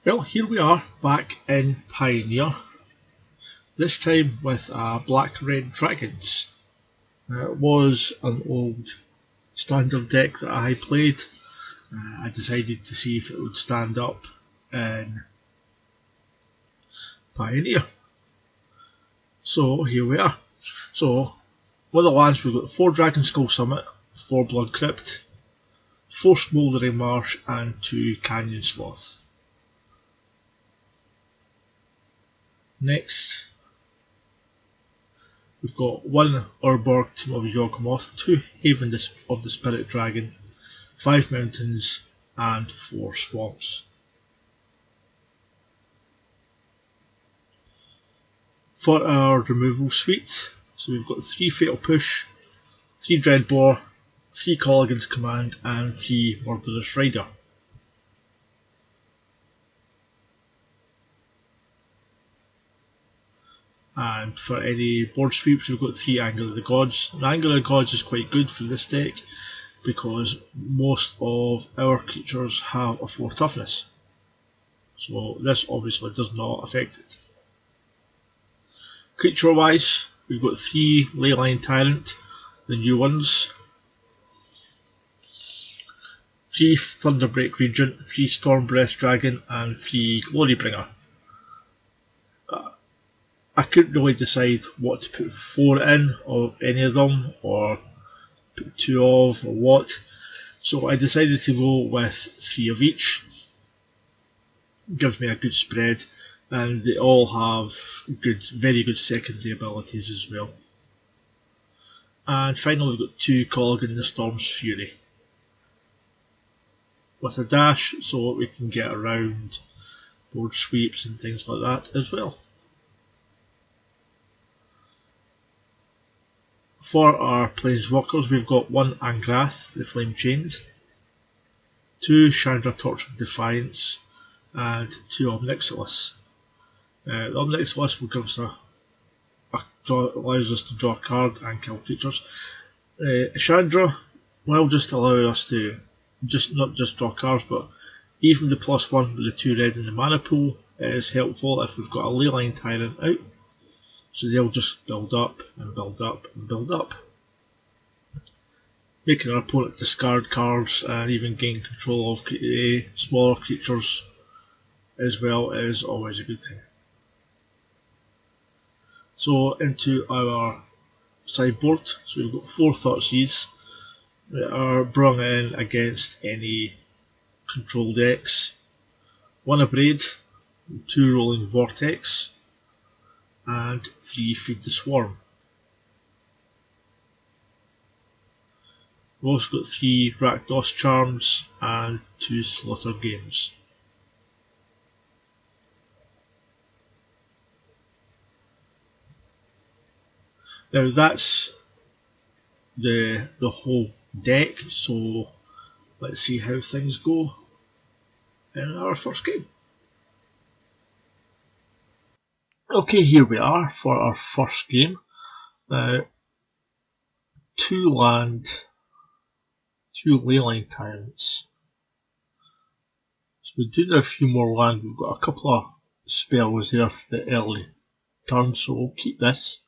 Well, here we are back in Pioneer, this time with Black-Red Dragons. It was an old standard deck that I played. I decided to see if it would stand up in Pioneer. So here we are. So with the lands we've got 4 Dragon Skull Summit, 4 Blood Crypt, 4 Smouldering Marsh and 2 Canyon Sloth. Next we've got 1 Urborg Team of Yawgmoth, 2 Haven of the Spirit Dragon, 5 Mountains and 4 Swamps. For our removal suite, so we've got 3 Fatal Push, 3 Dreadbore, 3 Colligan's Command and 3 Murderous Rider. And for any board sweeps we've got 3 Anger of the Gods. And Anger of the Gods is quite good for this deck because most of our creatures have a 4 toughness. So this obviously does not affect it. Creature wise, we've got 3 Leyline Tyrant, the new ones, 3 Thunderbreak Regent, 3 Stormbreath Dragon and 3 Glorybringer. I couldn't really decide what to put 4 in of any of them, or put 2 of, or what, so I decided to go with 3 of each. Gives me a good spread, and they all have very good secondary abilities as well. And finally we've got 2 Colligan the Storm's Fury, with a dash so we can get around board sweeps and things like that as well. For our Planeswalkers we've got 1 Angrath, the Flame Chained, 2 Chandra Torch of Defiance and 2 Omnixilis. The Omnixilis will give us allows us to draw a card and kill creatures. Chandra will just allow us to not just draw cards, but even the +1 with the 2 red in the mana pool is helpful if we've got a Leyline Tyrant out. So they'll just build up and build up and build up, making our opponent discard cards and even gain control of smaller creatures as well is always a good thing. So into our sideboard, so we've got 4 Thoughtseeds that are brung in against any control decks, 1 Abrade, 2 Rolling Vortex and 3 Feed the Swarm. We've also got 3 Rakdos Charms and 2 Slaughter Games. Now that's the whole deck, so let's see how things go in our first game. Okay, here we are for our first game. Now, 2 land, 2 Leyline Tyrants. So we do have a few more land. We've got a couple of spells there for the early turn, so we'll keep this.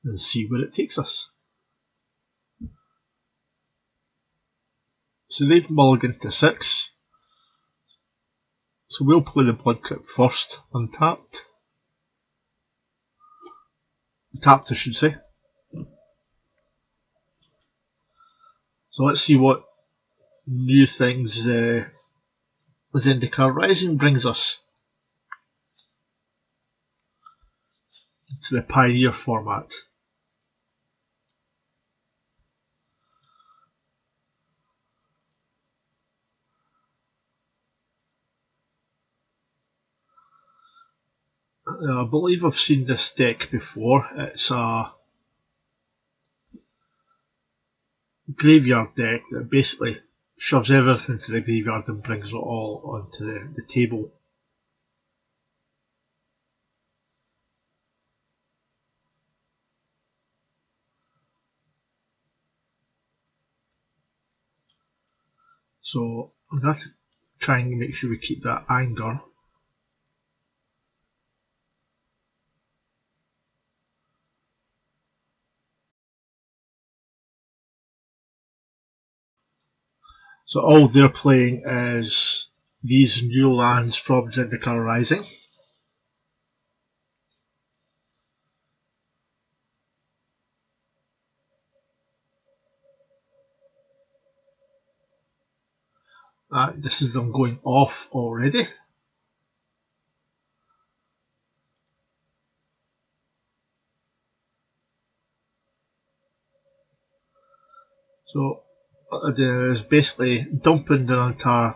And see where it takes us. So they've mulliganed to 6. So we'll play the Blood Crypt first, untapped. Tapped, I should say. So let's see what new things Zendikar Rising brings us to the Pioneer format. I believe I've seen this deck before. It's a graveyard deck that basically shoves everything to the graveyard and brings it all onto the table. So I'm going to have to try and make sure we keep that anger. So all they're playing is these new lands from Zendikar Rising. This is them going off already. So what they're doing is basically dumping their entire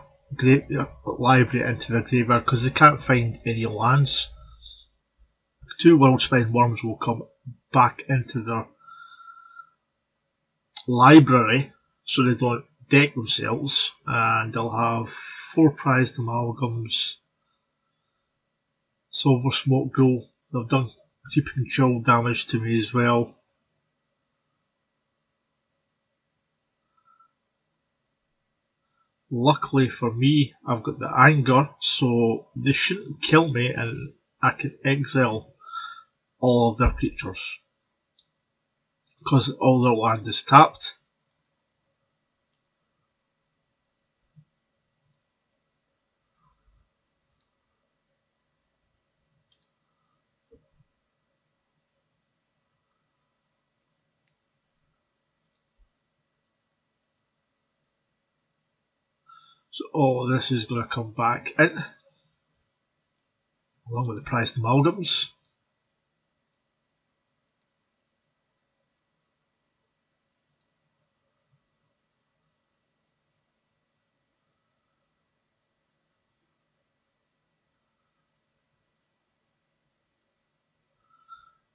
library into the graveyard because they can't find any lands. 2 Worldspine Worms will come back into their library so they don't deck themselves, and they'll have 4 prized amalgams, silver smoke ghoul. They've done creeping chill damage to me as well. Luckily for me, I've got the anger, so they shouldn't kill me and I can exile all of their creatures because all their land is tapped. So all of this is going to come back in, along with the prized amalgams.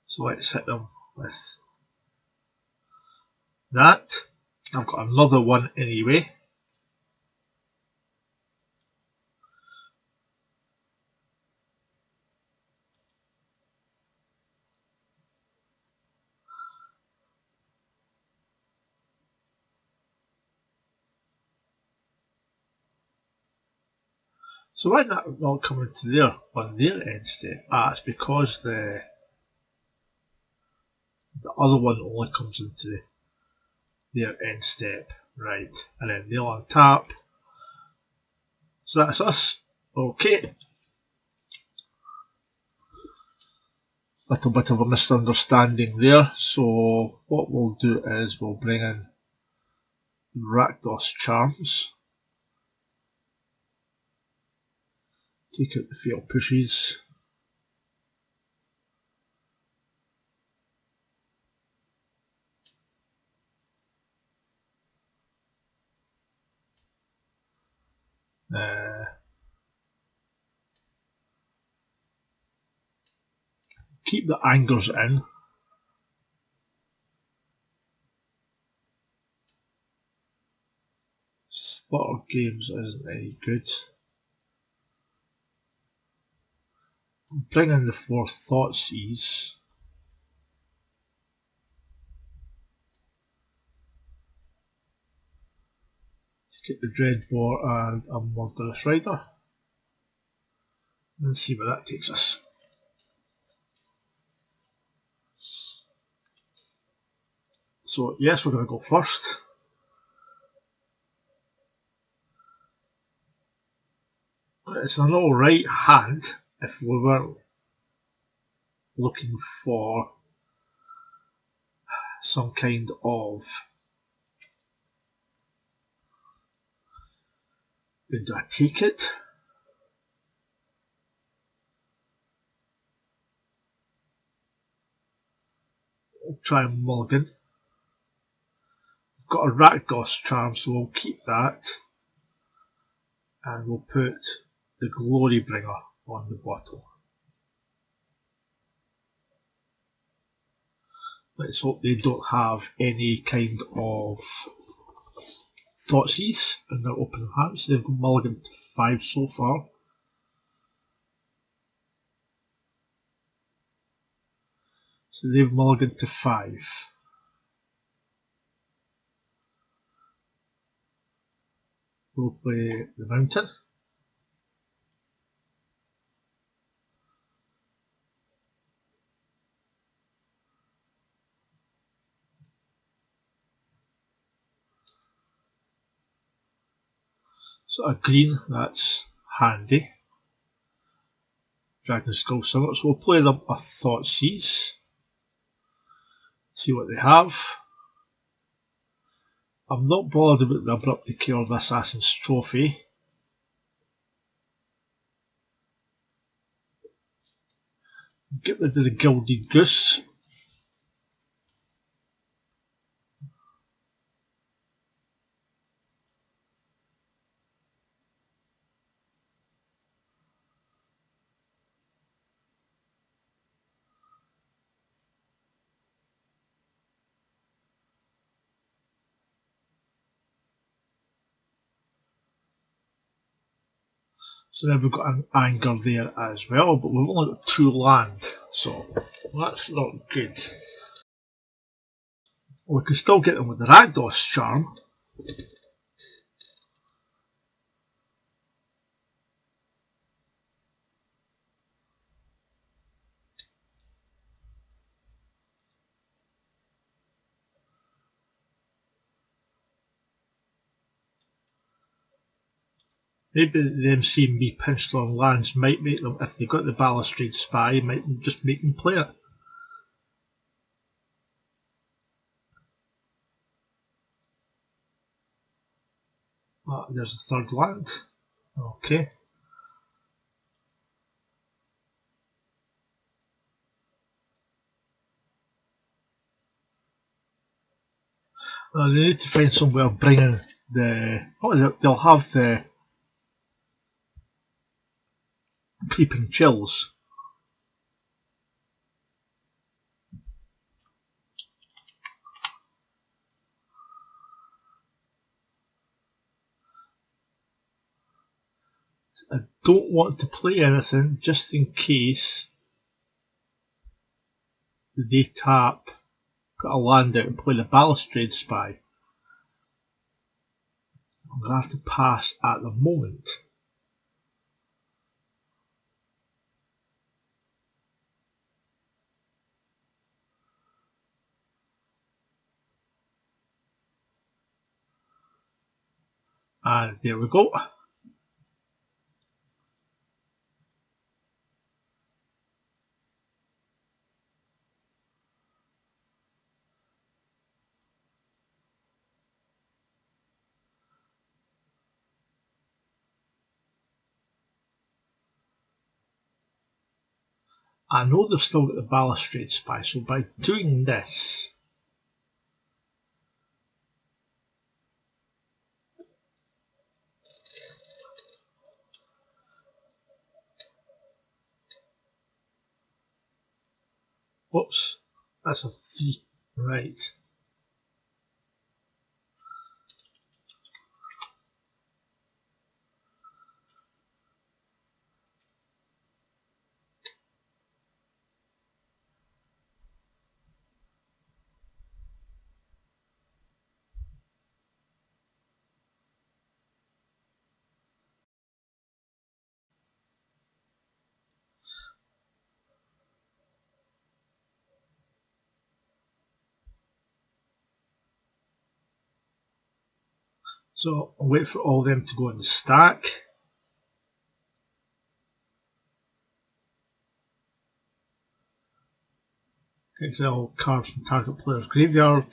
So let's hit them with that. I've got another one anyway. So why not coming to there on their end state? It's because the other one only comes into their end step, right? And then they'll untap. So that's us. Okay. Little bit of a misunderstanding there. So what we'll do is we'll bring in Rakdos Charms. Take out the failed pushes. Keep the angers in. Slaughter Games isn't any good. Bring in the 4 Thoughtseize. Take out the Dreadbore and a Murderous Rider. And see where that takes us. So yes, we're going to go first. It's an alright hand if we were looking for some kind of... Do I take it? We'll try and mulligan. We've got a Rakdos charm, so we'll keep that. And we'll put the Glory Bringer on the bottle. Let's hope they don't have any kind of Thoughtseize in their open hands. They've got mulligan to 5 so far. So they've mulligan to 5. we'll play the mountain. So a green, that's handy. Dragon Skull Summit, so we'll play them a Thoughtseize. See what they have. I'm not bothered about the Abrupt Decay or the Assassin's Trophy. Get rid of the Gilded Goose. So now we've got an Anger there as well, but we've only got 2 land, so that's not good. We can still get them with the Rakdos Charm. Maybe them seeing me pinched on lands might make them, if they got the Balustrade Spy, might just make them play it. There's a third land. Okay. They need to find some way of bringing the... Oh, they'll have the Creeping Chills. I don't want to play anything just in case they tap, put a land out and play the Balustrade Spy. I'm going to have to pass at the moment. And there we go. I know they've still got the Balustrade Spy, so by doing this, whoops, that's a 3, right. So I'll wait for all of them to go in the stack. Exile cards from target player's graveyard.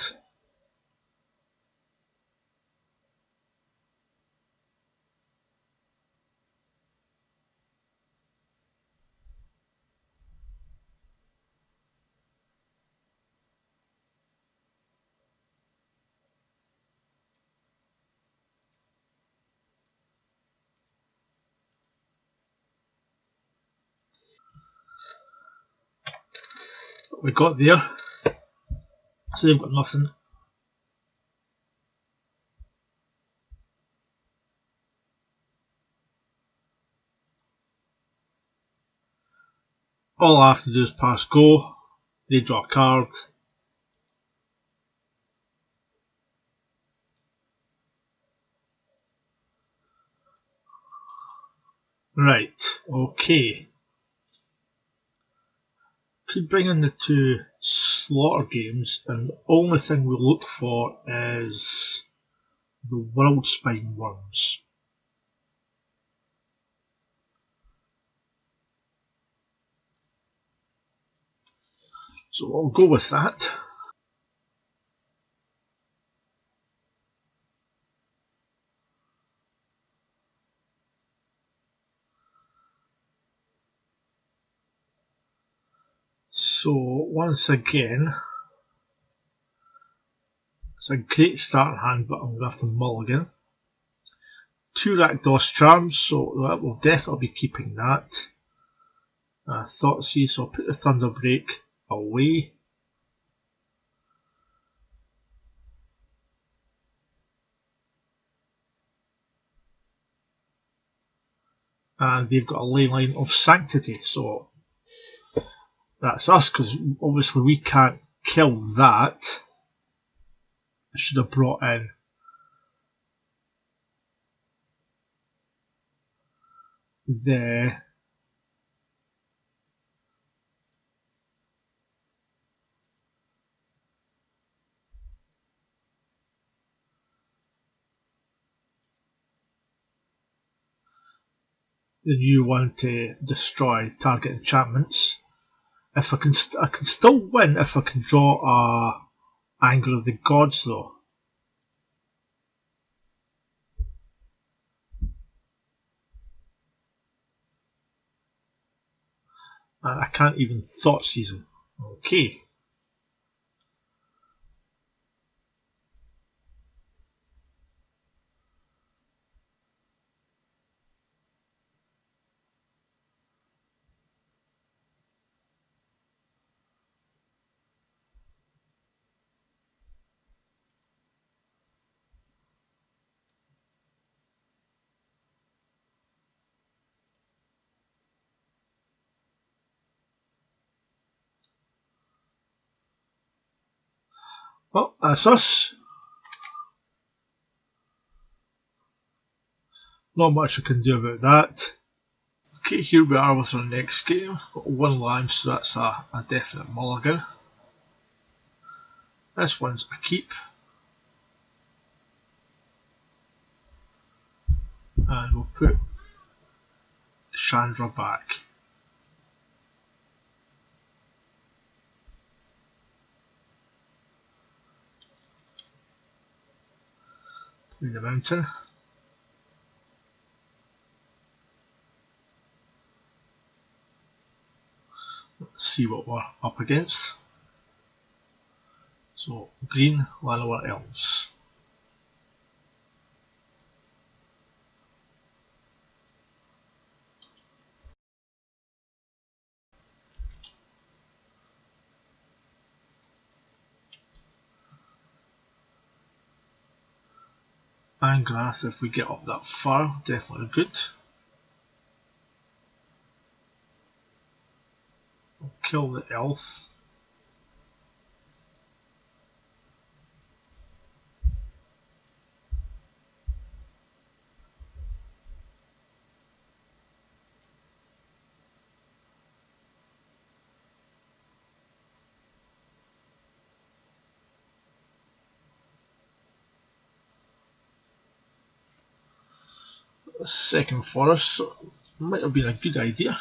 What we got there. So they've got nothing. All I have to do is pass go. They draw a card. Right, okay. Could bring in the two slaughter games, and the only thing we look for is the world spine worms. So I'll go with that. So once again, it's a great starting hand, but I'm going to have to mulligan. Two Rakdos charms, so that will definitely be keeping that. Thoughtseize, so I'll put the Thunder Break away. And they've got a ley line of Sanctity, so that's us, because obviously we can't kill that. I should have brought in the new one to destroy target enchantments. If I can still win if I can draw a Anger of the Gods though. And I can't even Thoughtseize him. Okay. Well, that's us. Not much I can do about that. Okay, here we are with our next game. Got one land, so that's a definite mulligan. This one's a keep. And we'll put Chandra back. In the mountain. Let's see what we're up against. So, green, Llanowar Elves. Angrath, if we get up that far, definitely good. We'll kill the elf. The second forest, so might have been a good idea.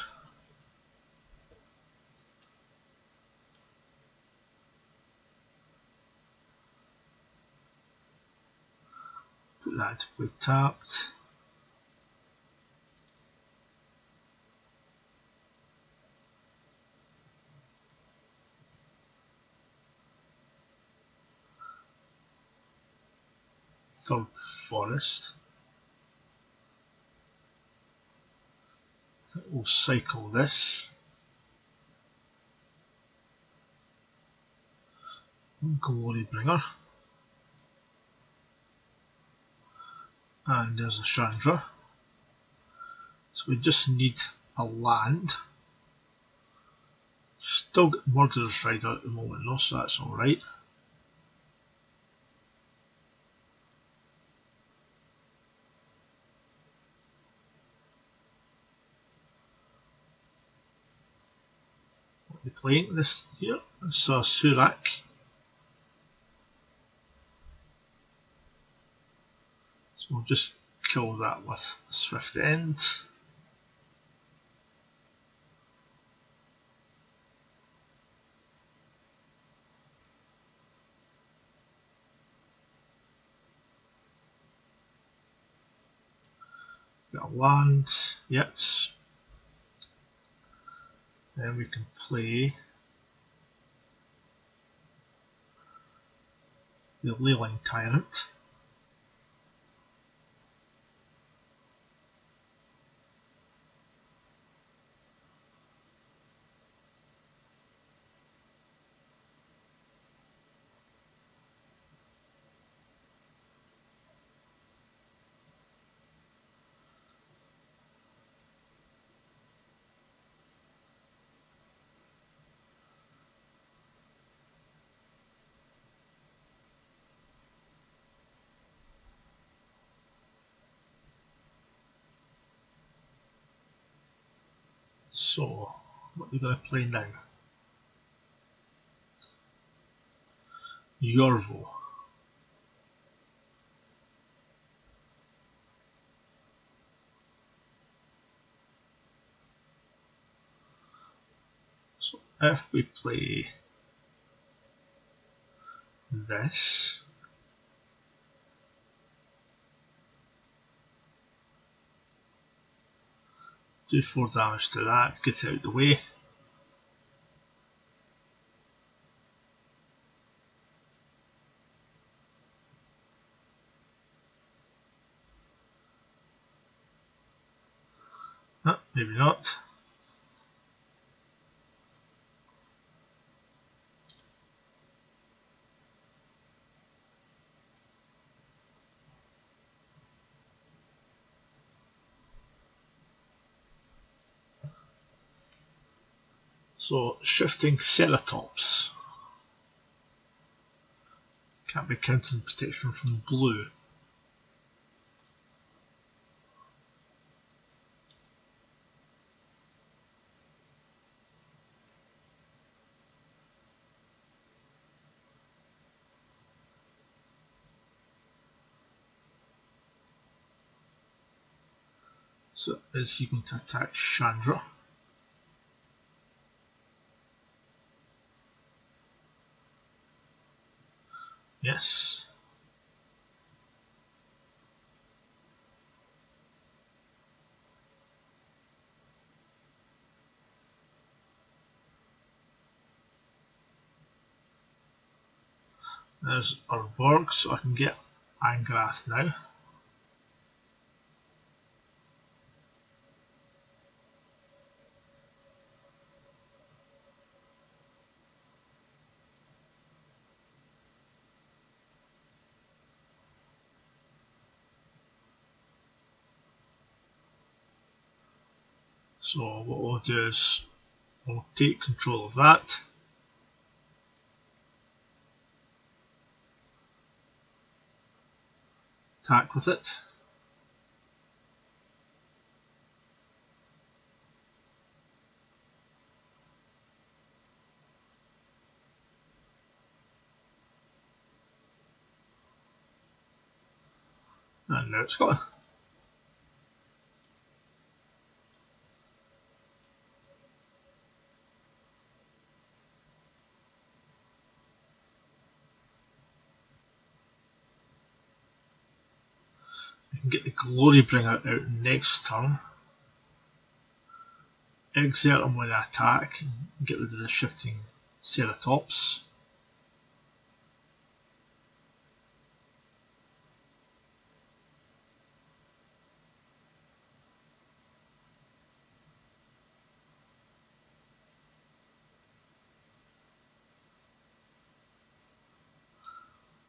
Put that to play tapped. Third forest. We'll cycle this. Glorybringer. And there's a Chandra. So we just need a land. Still got Murderer's Rider at the moment though, so that's alright. playing this here. So Surak. So we'll just kill that with Swift End. Got a land, yes. Then we can play the Leyline Tyrant. So, what are they going to play now? Yorvo. So if we play this, do 4 damage to that, get out of the way. No, maybe not. So shifting Ceratops. Can't be counting protection from blue. So is he going to attack Chandra? Yes. There's our Borg, so I can get Angrath now. So what we'll do is we'll take control of that. Attack with it. And now it's gone. We can get the Glorybringer out next turn. Exert him when I attack and get rid of the shifting Ceratops.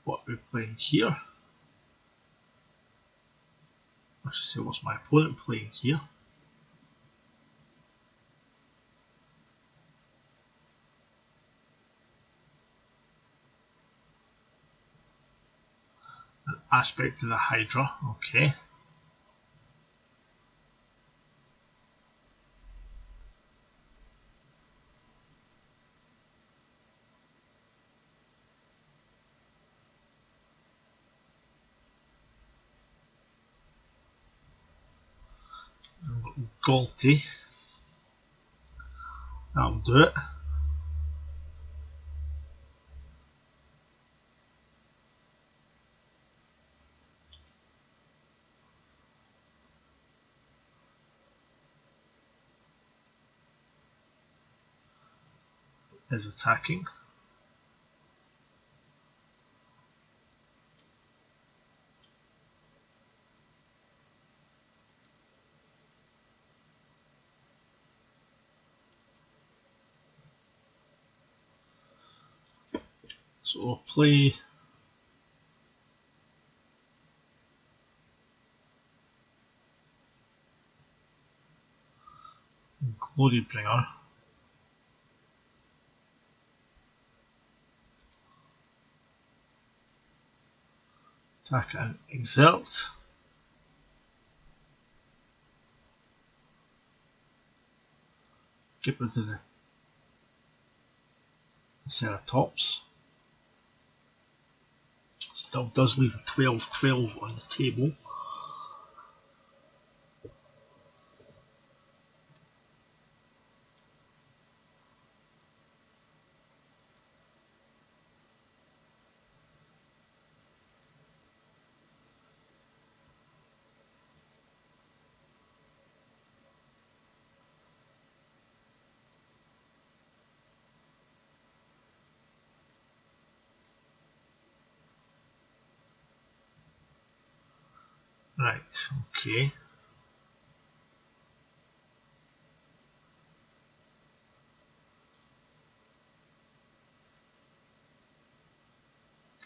What are we playing here? I should say, what's my opponent playing here? An aspect of the Hydra, okay. Galty. That'll do it. Is attacking. So we'll play Glorybringer. Attack and exert. Get rid of the Ceratops. Still does leave a 12-12 on the table. Right, okay.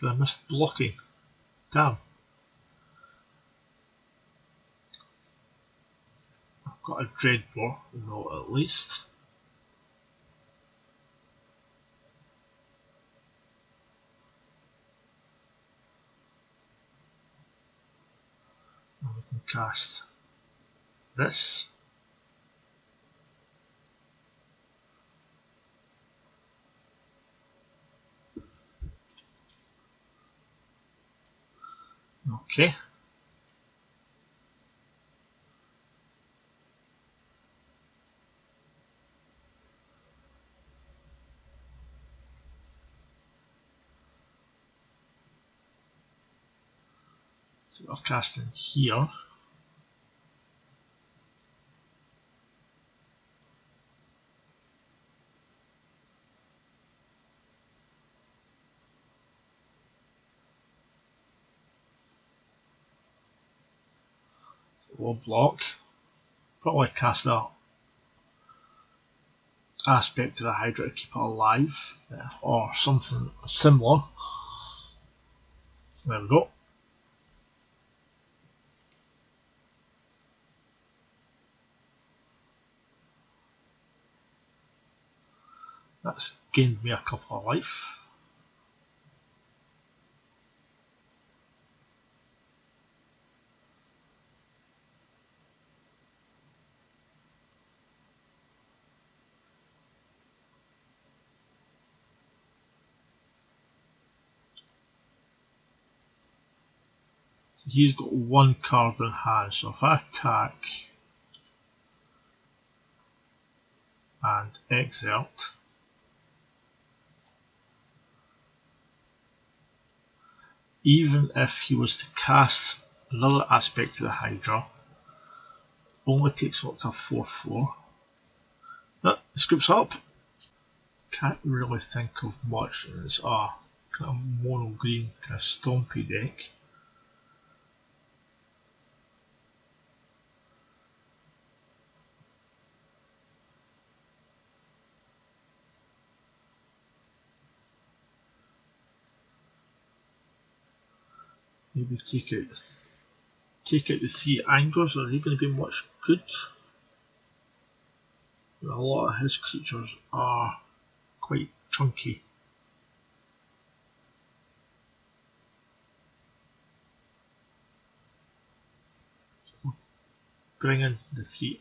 Did I miss the blocking? Damn. I've got a Dreadbore, no, at least. And we can cast this. Okay. So we're casting here. So we'll block. Probably cast that aspect to the Hydra to keep it alive, or something similar. There we go. That's gained me a couple of life. So he's got one card in hand, so if I attack and exert, even if he was to cast another aspect to the Hydra, only takes up to 4/4. No, it scoops up. Can't really think of much. It's a kind of mono green, kind of stompy deck. Maybe take out the 3 Angers. Are they going to be much good? A lot of his creatures are quite chunky. So bring in the 3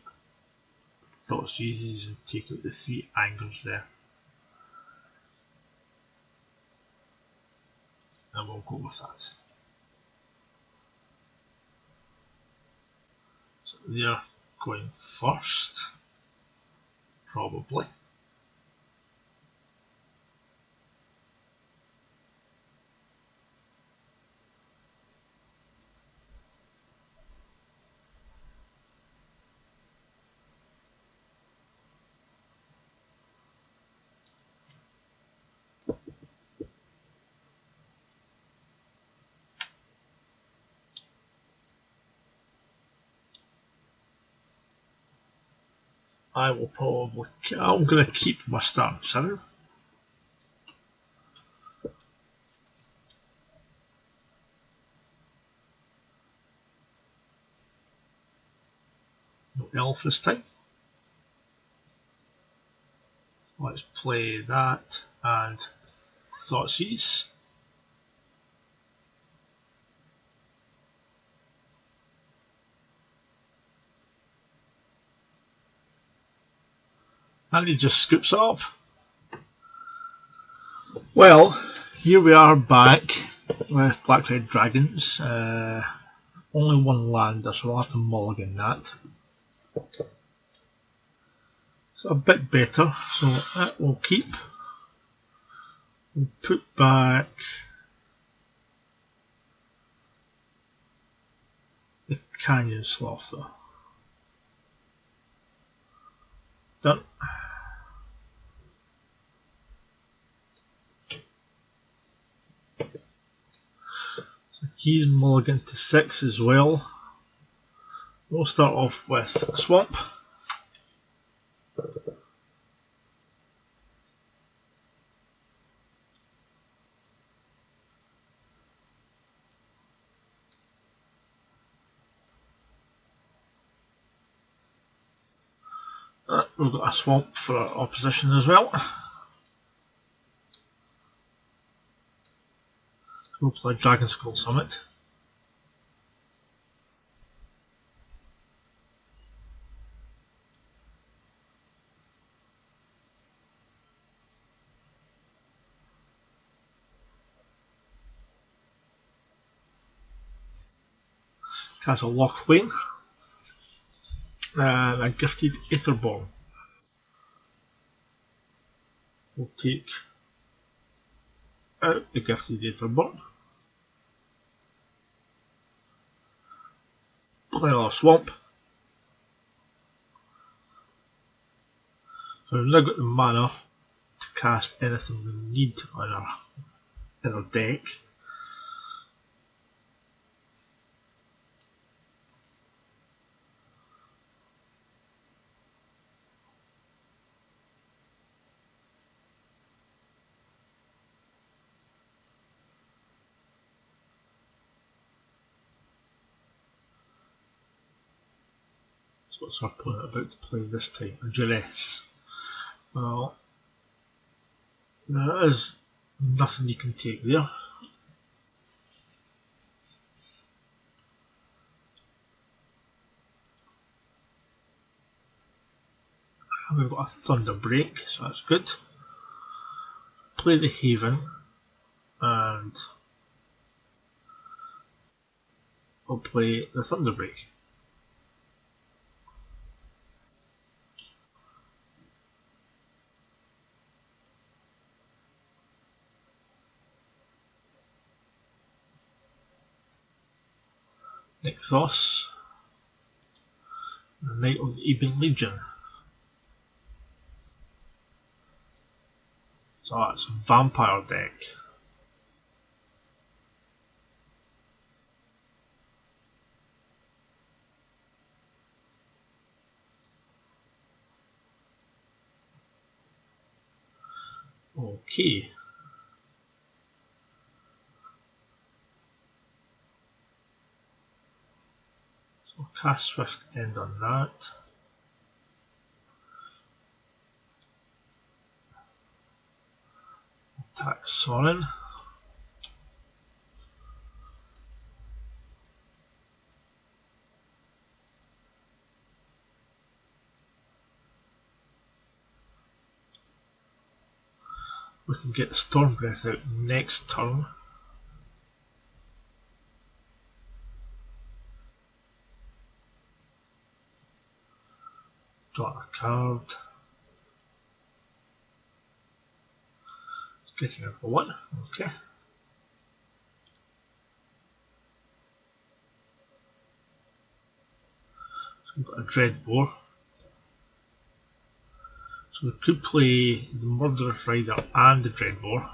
Thoughtseize and take out the 3 Angers there. And we'll go with that. So there going first, probably. I will probably, I'm going to keep my starting 7. No elf this time. Let's play that and Thoughtseize. And he just scoops up. Well, here we are back with Rakdos Dragons. Only one lander, so I'll have to mulligan that. It's a bit better, so that will keep. We'll put back the Canyon Slaughter. Done. So he's mulligan to 6 as well. We'll start off with Swamp. We've got a Swamp for our opposition as well. We'll play Dragon Skull Summit. Castle Lochwain. And a Gifted Aetherborn. We'll take out the Gifted Aetherborn. Play our Swamp. So we've now got the mana to cast anything we need on in our deck. So what's our opponent about to play this time? A Duress. Well, there is nothing you can take there. And we've got a Thunderbreak, so that's good. Play the Haven, and we'll play the Thunderbreak. Rakdos, the Knight of the Ebon Legion. So that's a vampire deck. Okay. So cast Swift End on that. Attack Sorin. We can get the Storm Breath out next turn. Draw a card. It's getting up for one. Okay. So we've got a Dreadbore. So we could play the Murderous Rider and the Dreadbore.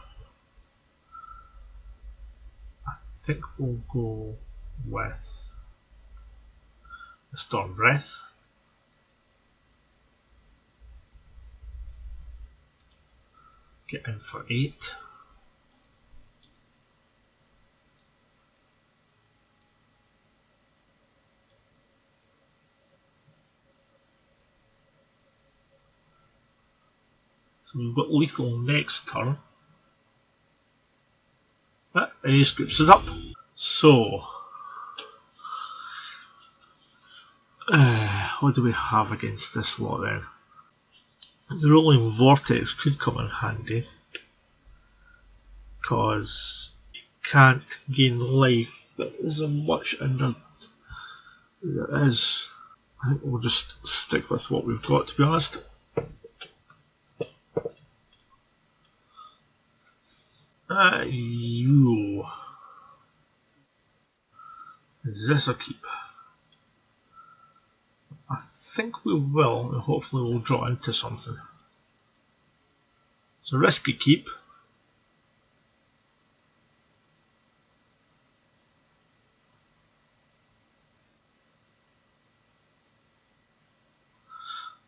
I think we'll go with the Storm Breath. Get in for 8. So we've got lethal next turn. He scoops it up. So, what do we have against this lot then? The Rolling Vortex could come in handy, because you can't gain life, but there's a much under there is. I think we'll just stick with what we've got, to be honest. You. Is this a keep? I think we will, and hopefully we'll draw into something. It's a risky keep.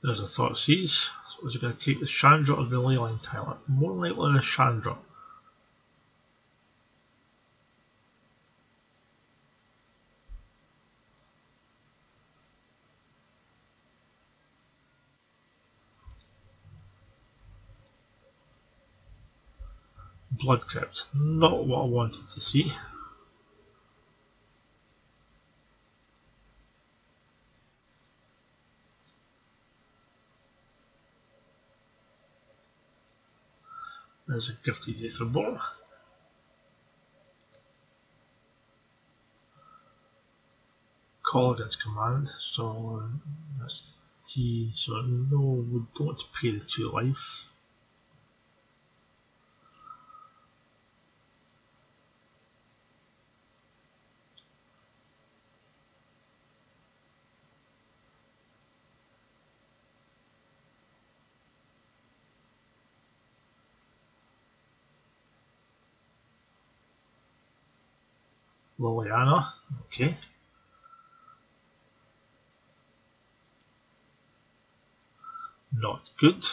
There's a Thought Seize. So we're going to take the Chandra or the Leyline Tyrant. More likely the Chandra. Blood Crypt. Not what I wanted to see. There's a Gifted Aetherborn. Call against command, so let's see. So no, we don't want to pay the 2 life. Liliana, okay. Not good.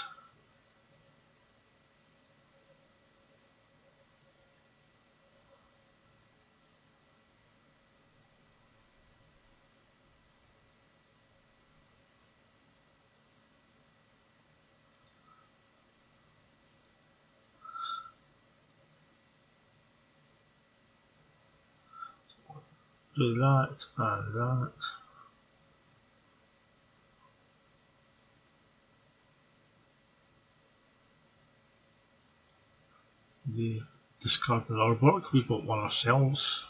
Do that and that. We discarded our work, we've got one ourselves.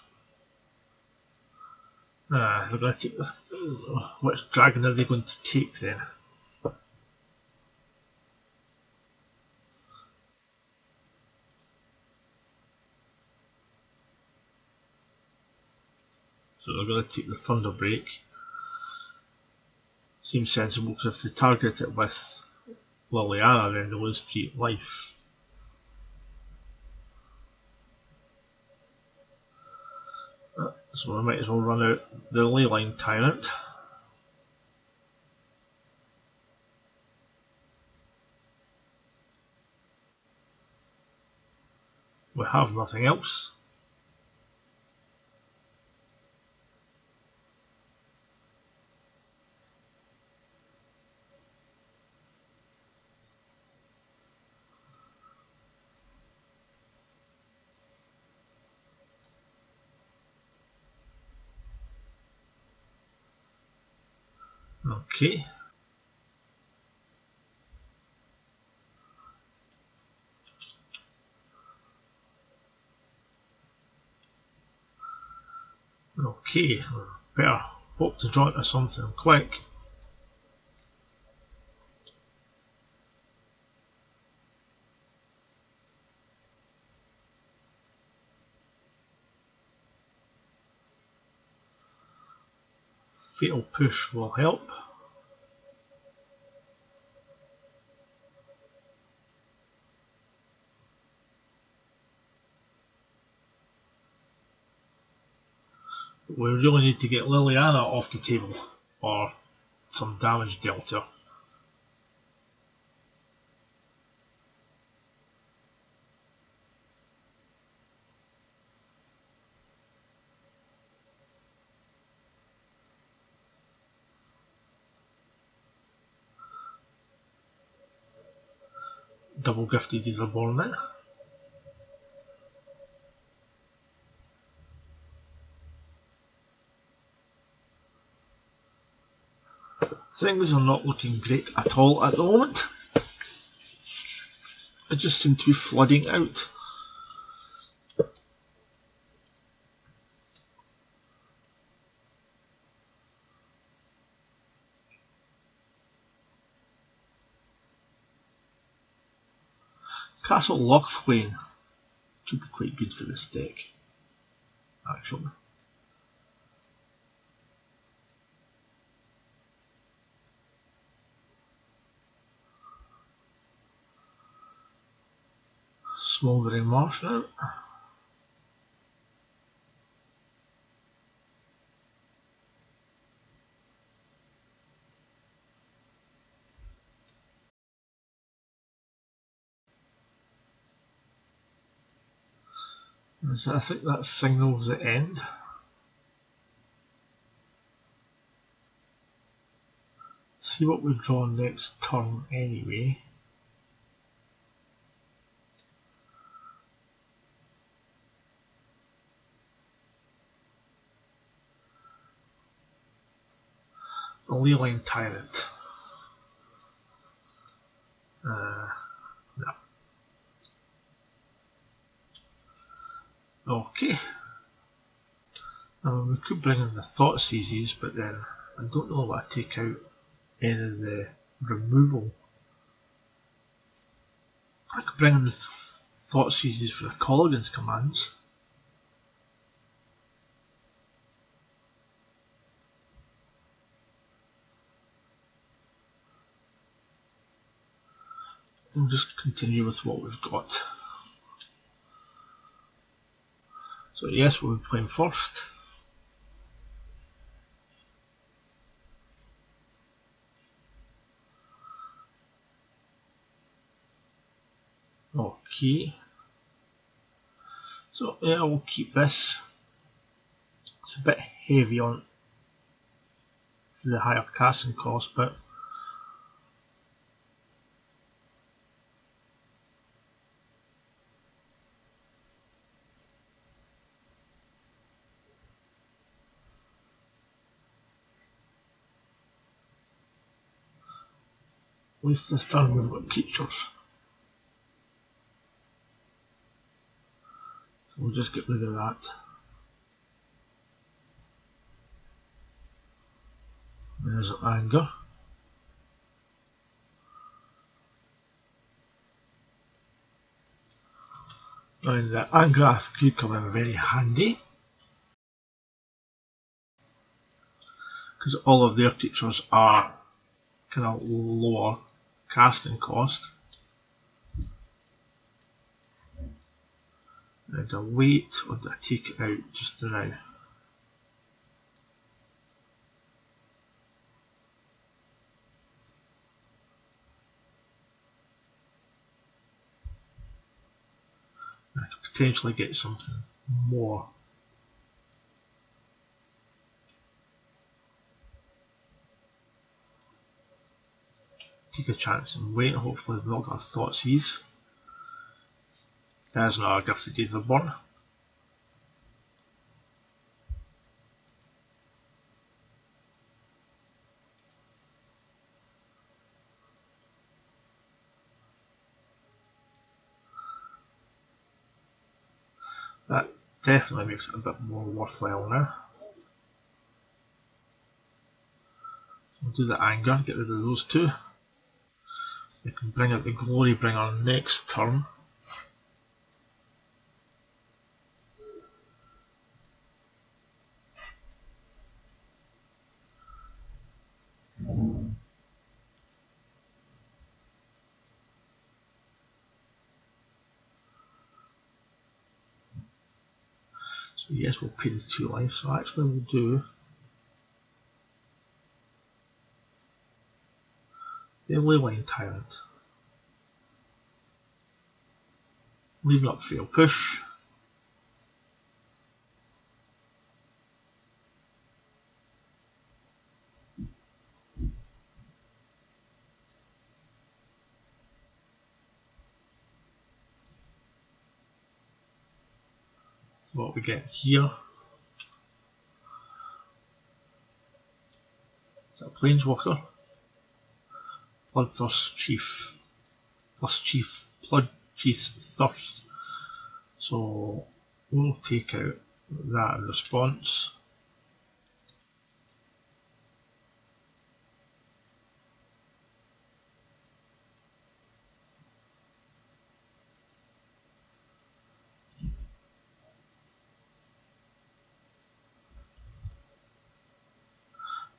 They're going to take the. Which dragon are they going to take then? So they're going to take the Thunderbreak. Seems sensible, because if they target it with Liliana, then they lose 3 life. So we might as well run out the Leyline Tyrant. We have nothing else. Okay. Okay, better hope to draw into something quick. Fatal Push will help. We really need to get Liliana off the table, or some damage dealt to her. Double gifted is reborn now. Things are not looking great at all at the moment. It just seemed to be flooding out. Castle Lochflane could be quite good for this deck, actually. Smouldering Marsh now. So I think that signals the end. See what we draw next turn anyway. A Leyline Tyrant. No. Okay. We could bring in the Thought Seizes, but then I don't know what I take out any of the removal. I could bring in the Thought Seizes for the Colligan's commands. We'll just continue with what we've got. So yes, we'll be playing first. Okay. So yeah, we'll keep this. It's a bit heavy on for the higher casting cost, but at least this turn we've got creatures. So we'll just get rid of that. There's Anger. And the Angrath could come in very handy, because all of their creatures are kind of lower casting cost. And a wait, or do I take it out just now? I could potentially get something more. Take a chance and wait, hopefully they've not got a Thoughtseize. There's another Gifted Aetherborn. That definitely makes it a bit more worthwhile now. So we'll do the Anger, get rid of those two. We can bring out the Glorybringer next turn. So yes, we'll paint the 2 lines. So actually we'll do the ley line tyrant. Leaving up fail push. What we get here is a planeswalker, Bloodthirst Chief, plus Chief Blood Chief's Thirst. So we'll take out that in response.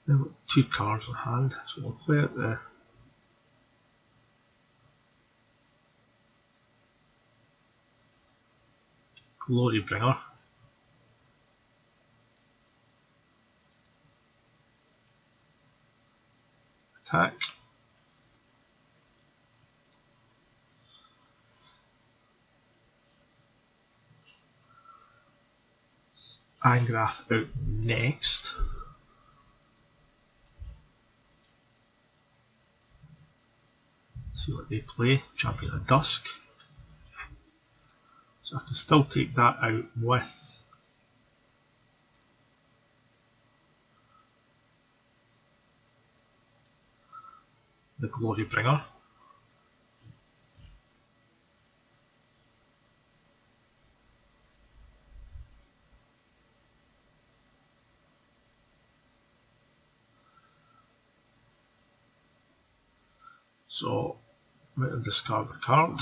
Then we've got 2 cards in hand, so we'll play out the Glorybringer. Attack. Angrath out next. See what they play. Champion of Dusk. So I can still take that out with the Glorybringer. So I'm going to discard the card.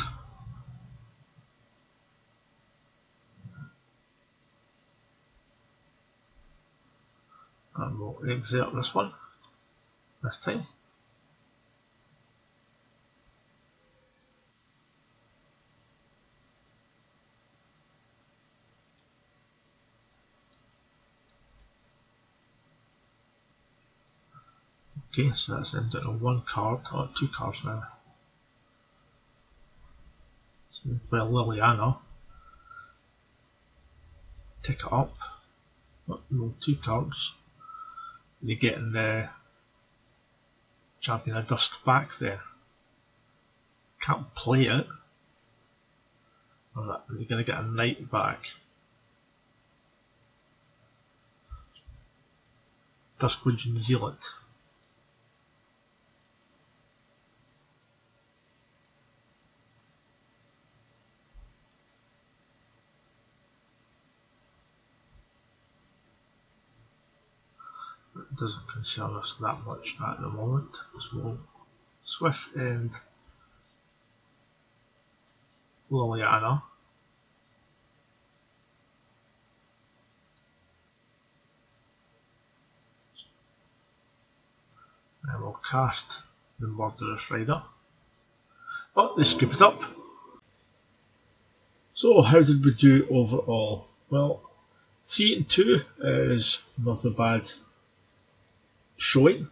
And we'll exert this one this time. Okay, so that's down to 1 card, or 2 cards now. So we play a Liliana, tick it up, roll 2 cards, and you're getting the Champion of Dusk back there. Can't play it, or you're going to get a Knight back. Duskwood New Zealand. It doesn't concern us that much at the moment, so we'll Swift and Liliana. And we'll cast the Murderous Rider. Oh, they scoop it up. So how did we do overall? Well, 3 and 2 is not a bad showing.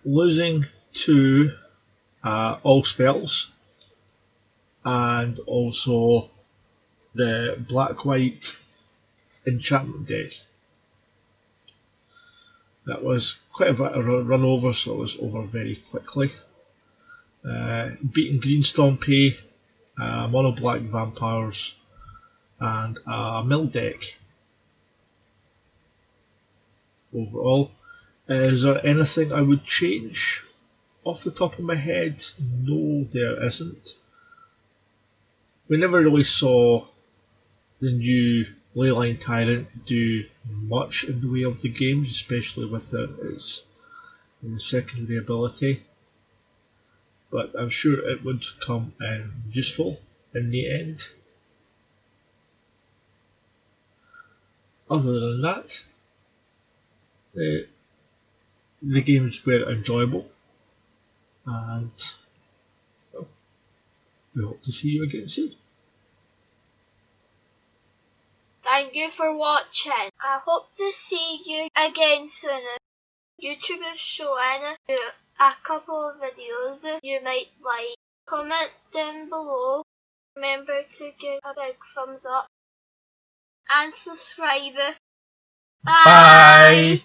Losing to all spells and also the black-white enchantment deck. That was quite a bit of a run over, so it was over very quickly. Beating Green Stompy, mono black vampires, and a mill deck. Overall, is there anything I would change? Off the top of my head, no, there isn't. We never really saw the new Leyline Tyrant do much in the way of the games, especially with its secondary ability. But I'm sure it would come in useful in the end. Other than that, the games were enjoyable, and well, we hope to see you again soon. Thank you for watching. I hope to see you again soon. YouTube is showing you a couple of videos you might like. Comment down below. Remember to give a big thumbs up and subscribe. Bye!